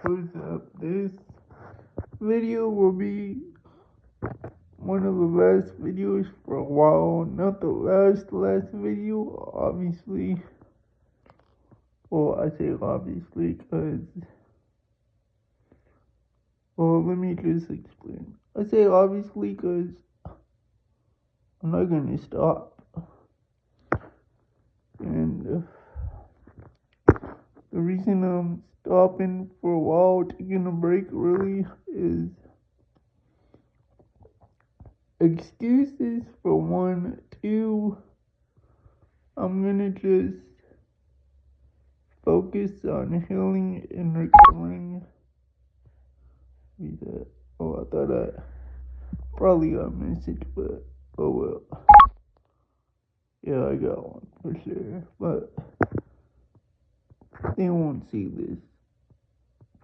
What's up? This video will be one of the last videos for a while. Not the last video, obviously. Well, I say obviously because, well, let me just explain. I say obviously because I'm not gonna stop. And the reason I'm stopping for a while, taking a break really, is excuses for one. Two, I'm gonna just focus on healing and recovering. Oh, I thought I probably got a message, but oh well. Yeah, I got one for sure. But they won't see this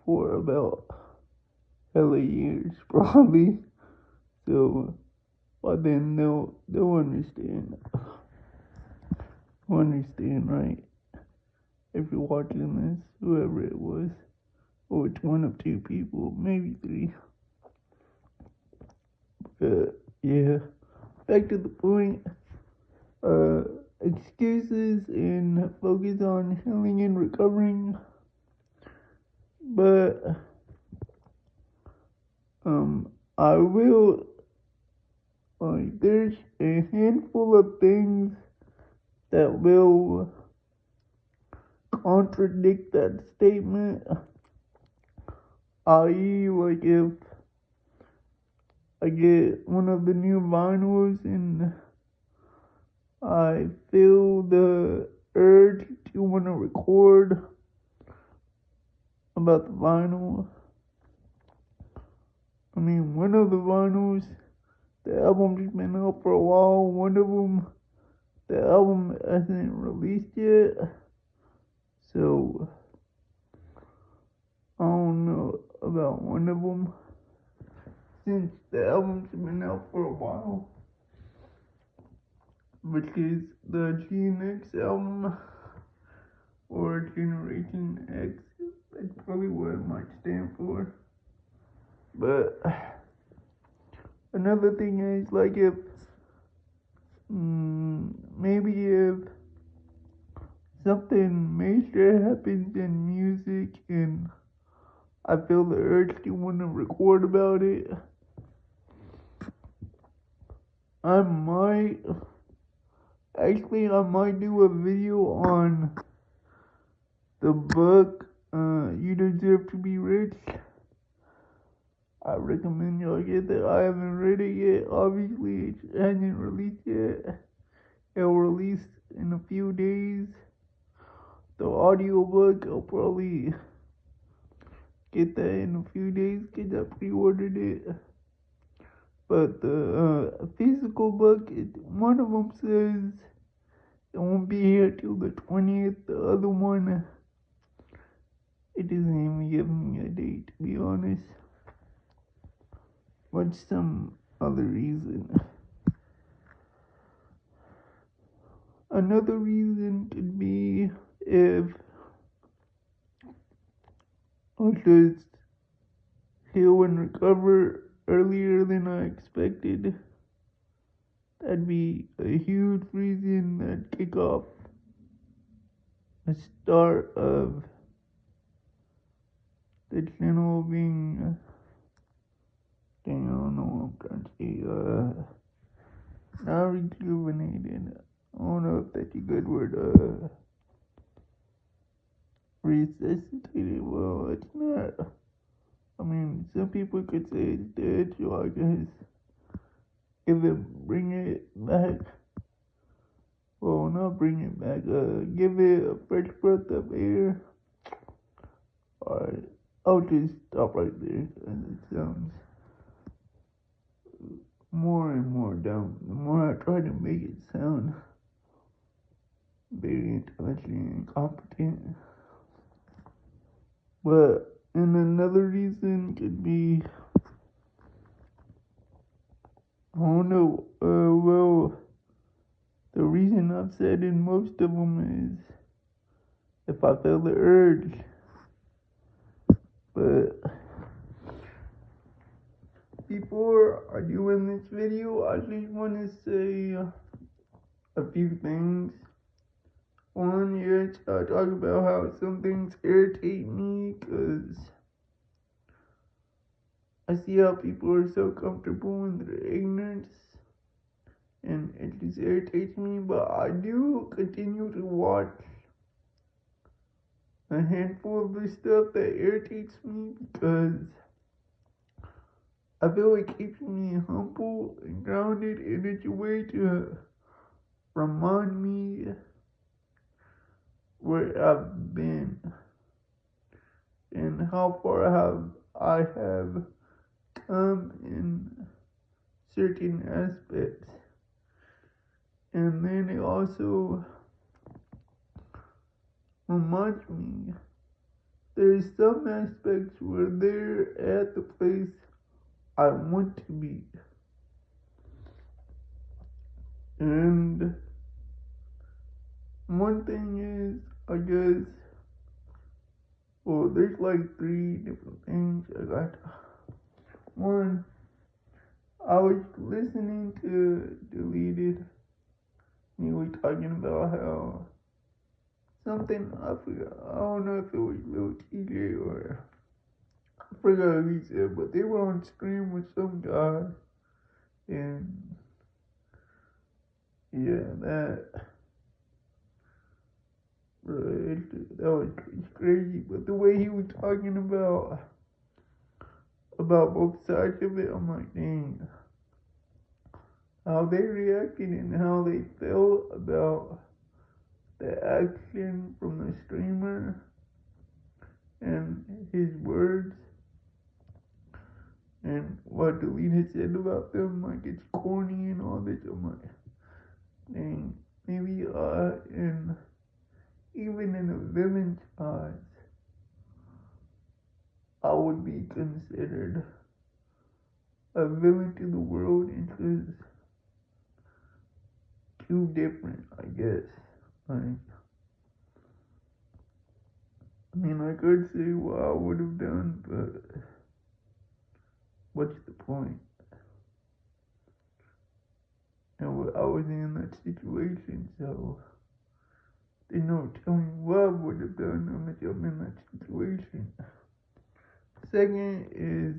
for about hella years, probably. So, but then they'll understand. Understand, right? If you're watching this, whoever it was, or it's one of two people, maybe three. Yeah. Back to the point. Excuses and focus on healing and recovering. But I will, there's a handful of things that will contradict that statement. I.e., like if I get one of the new vinyls and I feel the urge to want to record about the vinyl. I mean, one of the vinyls, the album's been out for a while. One of them, the album hasn't released yet. So, I don't know about one of them. Since the album's been out for a while. Which is the GNX album. Or Generation X. That's probably what it might stand for. But another thing is, like, if maybe if something major happens in music and I feel the urge to want to record about it, I might do a video on the book, You Deserve to Be Rich. I recommend y'all get that. I haven't read it yet. Obviously, it hasn't released yet. It'll release in a few days. The audiobook, I'll probably get that in a few days because I pre-ordered it. But the physical book, one of them says it won't be here till the 20th. The other one, it doesn't even give me a date, to be honest. What's some other reason? Another reason could be if I just heal and recover earlier than I expected. That'd be a huge reason that'd kick off the start of the channel being, dang, I don't know what I'm trying to say, not rejuvenated. I don't know if that's a good word, resuscitated. Well, it's not. I mean, some people could say it's dead, so I guess bring it back. Well, not bring it back, give it a fresh breath of air. Alright, I'll just stop right there because it sounds more and more dumb. The more I try to make it sound very intelligent and competent. But, and another reason could be, I don't know, well, the reason I've said in most of them is if I feel the urge, But before I do end this video, I just want to say a few things. One, yes, I talk about how some things irritate me because I see how people are so comfortable in their ignorance, and it just irritates me. But I do continue to watch a handful of the stuff that irritates me because I feel it keeps me humble and grounded, and it's a way to remind me where I've been and how far I have come in certain aspects. And then it also reminds me there's some aspects where they're at the place I want to be. And one thing is, I guess, well, there's like three different things I got. One, I was listening to Deleted, and he was talking about how something, I forgot, I don't know if it was Lil TJ or I forgot what he said, but they were on stream with some guy, and yeah, that was crazy. But the way he was talking about both sides of it, I'm like, dang, how they reacted and how they felt about the action from the streamer and his words and what the lead had said about them, like it's corny and all this. I'm like, dang, maybe and even in a villain's eyes, I would be considered a villain to the world. It's just too different, I guess. Like, I mean, I could say what I would have done, but what's the point? And I was in that situation, so there's no telling what I would have done unless I'm in that situation. Second is,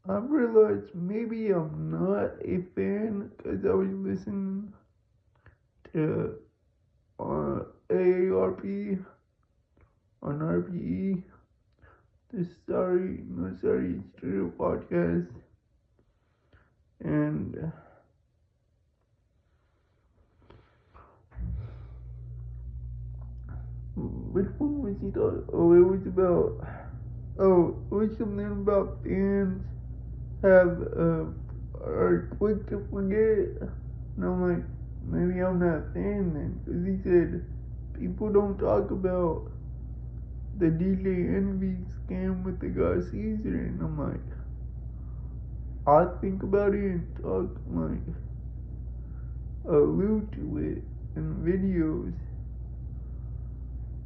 I realized maybe I'm not a fan because I was listening to AARP on RPE, the Sorry It's True podcast, and which one was he talking? It was something about fans are quick to forget. And I'm like, maybe I'm not a fan then, because he said people don't talk about the DJ Envy scam with the guy Caesar, and I'm like, I think about it and talk, like, allude to it in videos.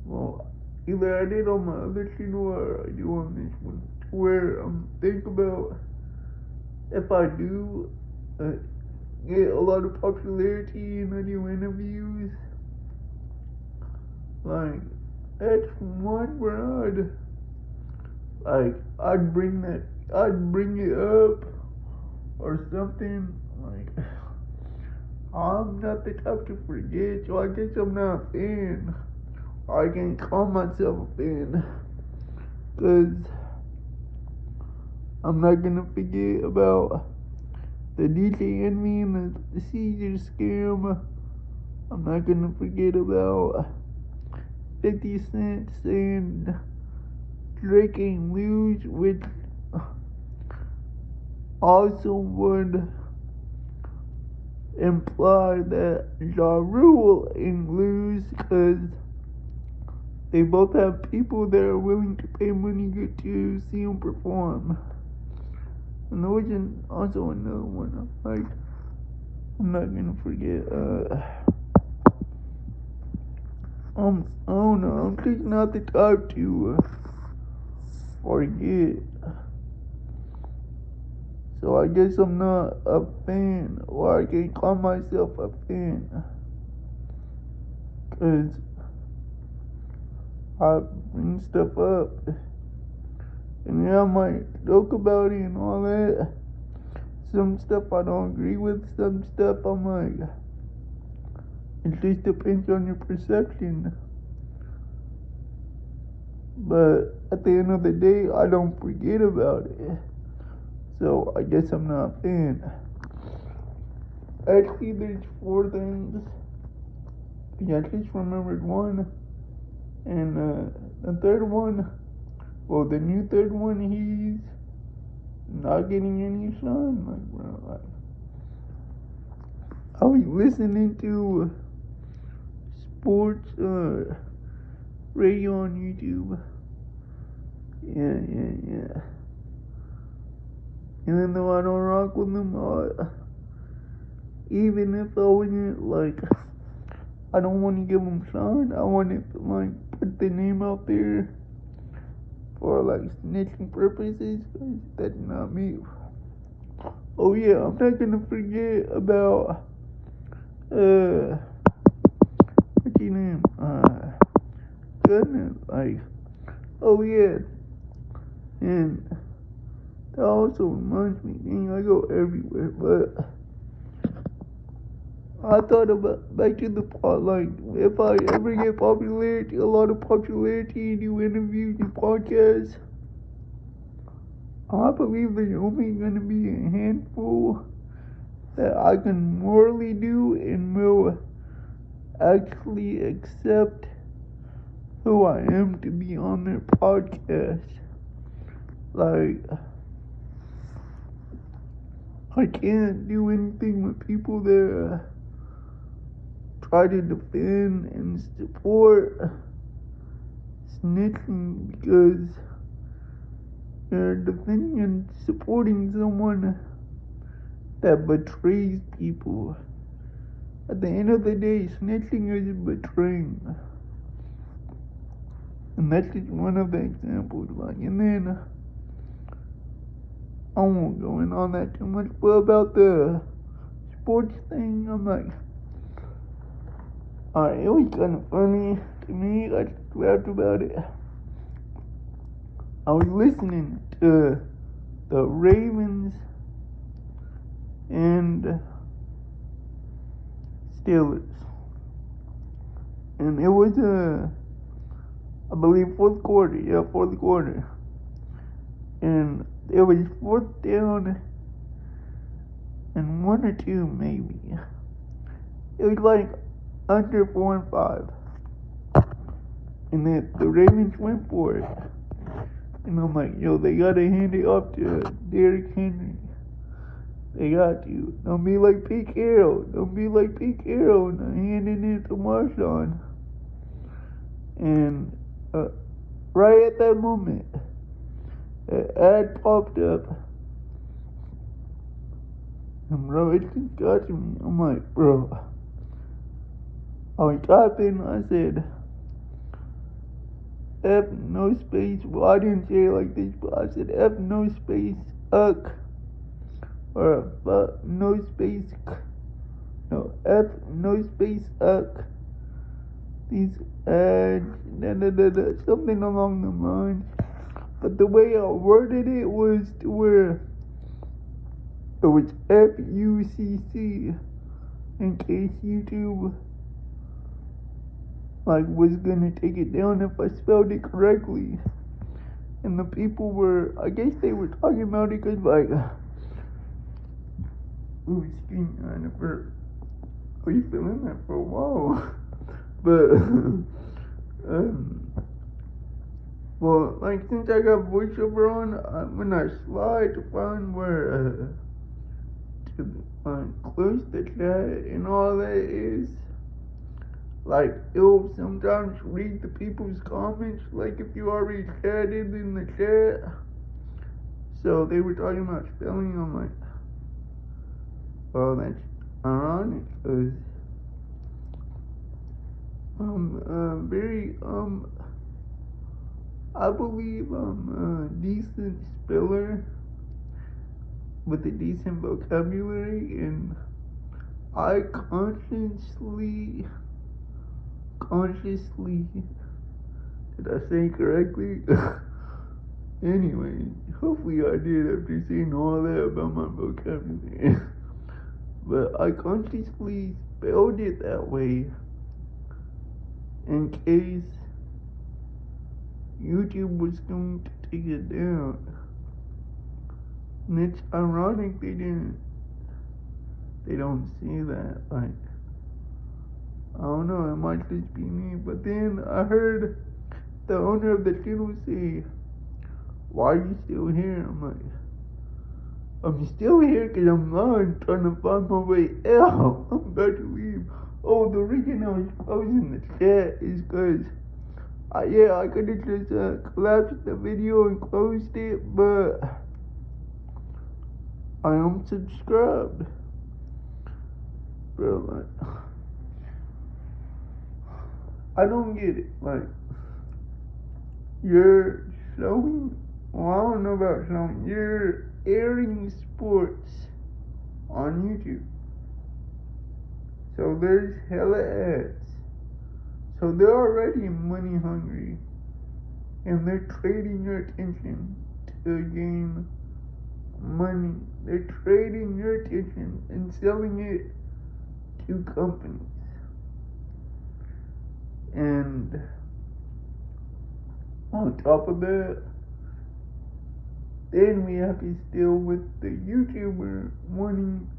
Well, either I did on my other channel or I do on this one, where think about if I do get a lot of popularity and I do interviews, like, that's one where I'd bring it up or something, like, I'm not the type to forget, so I guess I'm not a fan. I can't call myself a fan, because I'm not gonna forget about the DJ Envy and the Caesar scam. I'm not gonna forget about 50 Cent saying Drake ain't lose, which also would imply that Ja Rule ain't lose, because they both have people that are willing to pay money to see him perform. And there was also another one, like, I'm not gonna forget, I don't know, I'm just not the type to forget. So I guess I'm not a fan, or I can't call myself a fan. Cause I bring stuff up, and yeah, I might joke about it and all that. Some stuff I don't agree with, some stuff I'm like, it just depends on your perception. But at the end of the day, I don't forget about it. So I guess I'm not a fan. Actually, there's 4 things. I just remembered one. And the third one, well, the new third one, he's not getting any sun. Like, bro, like, I'll be listening to sports radio on YouTube. Yeah. Even though I don't rock with them, even if I wasn't like, I don't want to give them shine. I want to like put the name out there for like snitching purposes. That's not me. Oh yeah, I'm not gonna forget about what's your name? Goodness, like, oh yeah, and that also reminds me, dang, I go everywhere, but I thought about back to the part, like, if I ever get popularity, a lot of popularity, do interviews and podcasts, I believe there's only gonna be a handful that I can morally do and will actually accept who I am to be on their podcast. Like, I can't do anything with people that try to defend and support snitching because they're defending and supporting someone that betrays people. At the end of the day, snitching is betraying. And that's just one of the examples. Like, and then I won't go in on that too much. But about the sports thing, I'm like, alright, it was kind of funny to me. I just laughed about it. I was listening to the Ravens and Steelers, and it was I believe fourth quarter. Yeah, fourth quarter, and it was fourth down and 1 or 2 maybe. It was like under 4 and 5, and then the Ravens went for it, and I'm like, yo, they gotta hand it off to Derrick Henry. They got to. Don't be like Pete Carroll. Don't be like Pete Carroll and handing it to Marshawn. And right at that moment, an ad popped up. And bro, it just got to me. I'm like, bro. I was typing, I said, F no space. Well, I didn't say it like this, but I said F no space, uck. Or no space, no, F no space, uck. These ads, something along the lines. But the way I worded it was to where it was FUCC, in case YouTube like was gonna take it down if I spelled it correctly. And the people were, I guess they were talking about it because like, ooh, excuse me, I never, oh, you feeling that for a while. But, well, like, since I got voiceover on, when I slide to find where, to close the chat and all that is, like, it'll sometimes read the people's comments, like if you already chatted in the chat. So they were talking about spelling, I'm like, well, that's ironic, because very, I believe I'm a decent speller with a decent vocabulary, and I consciously, did I say it correctly? Anyway, hopefully I did after saying all that about my vocabulary. But I consciously spelled it that way in case YouTube was going to take it down. And it's ironic they don't see that. Like, I don't know, it might just be me. But then I heard the owner of the channel say, "Why are you still here?" I'm like, "I'm still here because I'm lying, trying to find my way out. I'm about to leave." Oh, the reason I was closing the chat is because I could have just collapsed the video and closed it, but I am subscribed. Bro, like, I don't get it. Like, you're showing, well, I don't know about showing, you're airing sports on YouTube. So there's hella ads. So they're already money hungry. And they're trading your attention to gain money. They're trading your attention and selling it to companies. And on top of that, then we have to deal with the YouTuber wanting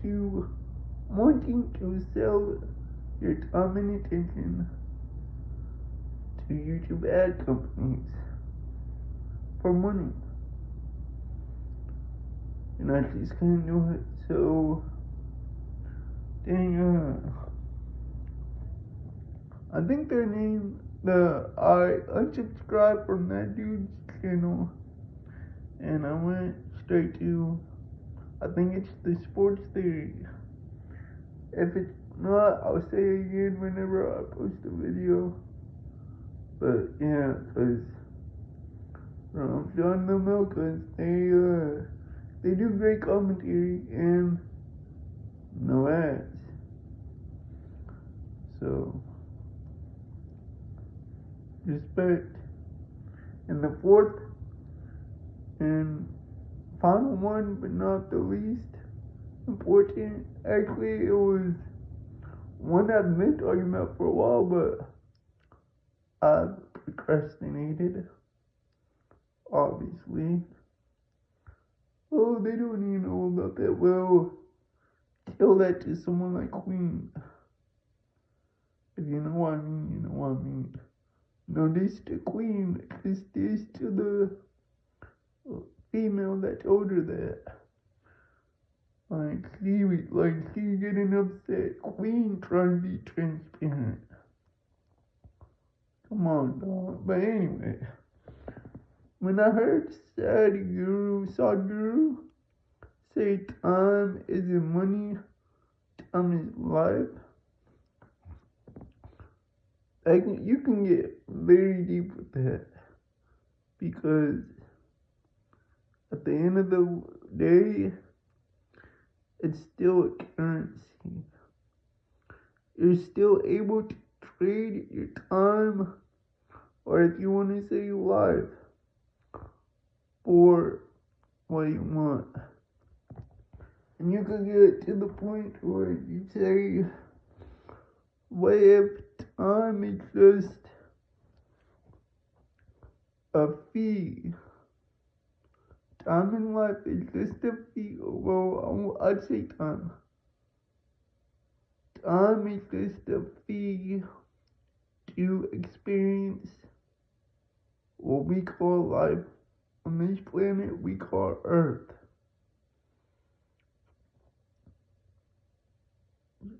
to sell your time and attention to YouTube ad companies for money. And I just couldn't do it. So dang, I think their name, I unsubscribed from that dude's channel, and I went straight to, I think it's the Sports Theory. If it's not, I'll say it again whenever I post a video. But yeah, cause I'm showing them out, cause they do great commentary and no ads. So respect. And the fourth and final one, but not the least important, actually, it was one I've been talking about for a while, but I've procrastinated, obviously. Oh, they don't even know about that. Well, tell that to someone like Queen. If you know what I mean, you know what I mean. No, this to Queen. This to the female that told her that. She getting upset. Queen trying to be transparent. Come on, dog. But anyway, when I heard Sadhguru say time isn't money, time is life, you can get very deep with that, because at the end of the day, it's still a currency. You're still able to trade your time, or if you want to say life, for what you want. And you can get to the point where you say, what if time is just a fee? Time in life is just a fee. Well, I'd say time. Time is just a fee to experience what we call life on this planet we call Earth.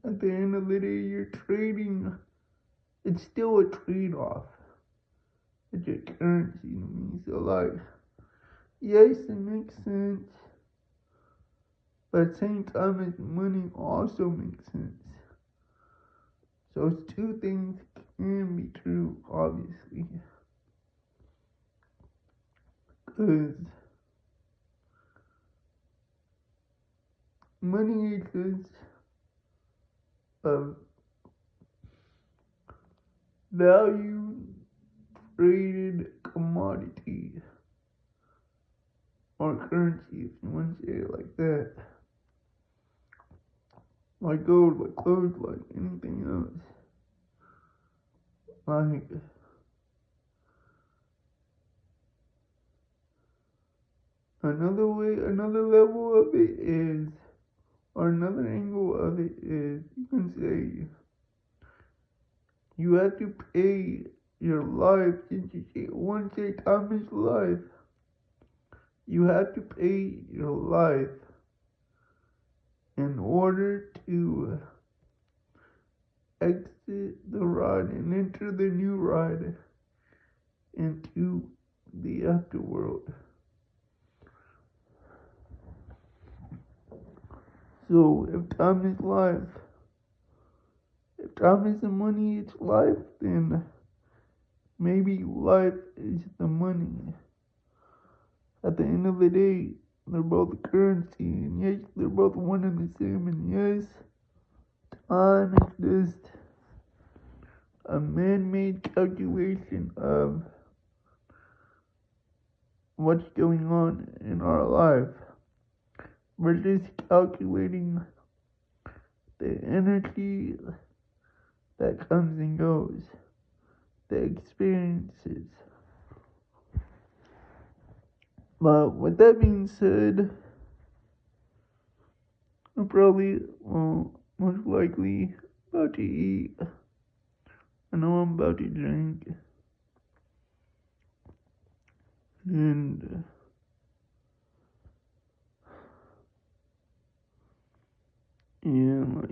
At the end of the day, you're trading. It's still a trade-off. It's your currency to me. So, like, yes, it makes sense. But at the same time, money also makes sense. those two things can be true, obviously, because money is just a value traded commodity or currency, if you want to say it like that. Like gold, like clothes, like anything else. Like, another level of it is, or another angle of it is, you can say you have to pay your life, since you say one say time is life, you have to pay your life in order to exit the ride and enter the new ride into the afterworld. So if time is life, if time isn't money, it's life, then maybe life is the money. At the end of the day, they're both a currency, and yes, they're both one and the same, and yes, time is just a man-made calculation of what's going on in our life. We're just calculating the energy that comes and goes, the experiences. But with that being said, I'm probably, most likely about to eat. I know I'm about to drink. And yeah, like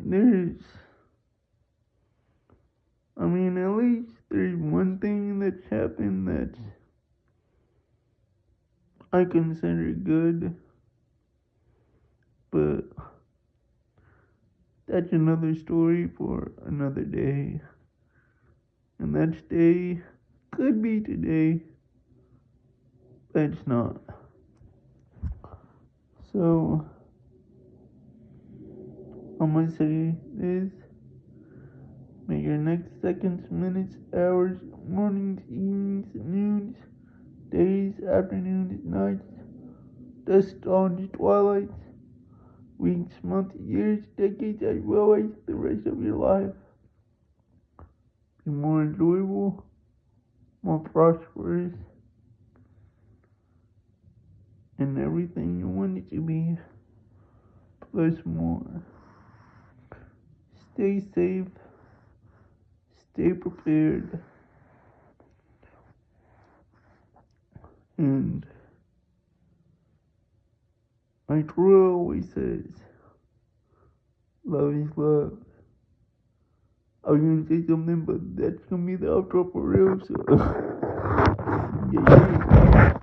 at least there's one thing that's happened that I consider good, but that's another story for another day. And that day could be today, but it's not. So, I'm gonna say this. May your next seconds, minutes, hours, mornings, evenings, noons, days, afternoons, nights, dusk, dawns, twilights, weeks, months, years, decades, as well as the rest of your life be more enjoyable, more prosperous, and everything you want it to be, plus more. Stay safe, stay prepared, and like Troy always says, love is love. I was gonna say something, but that's gonna be the outro for real, so yeah.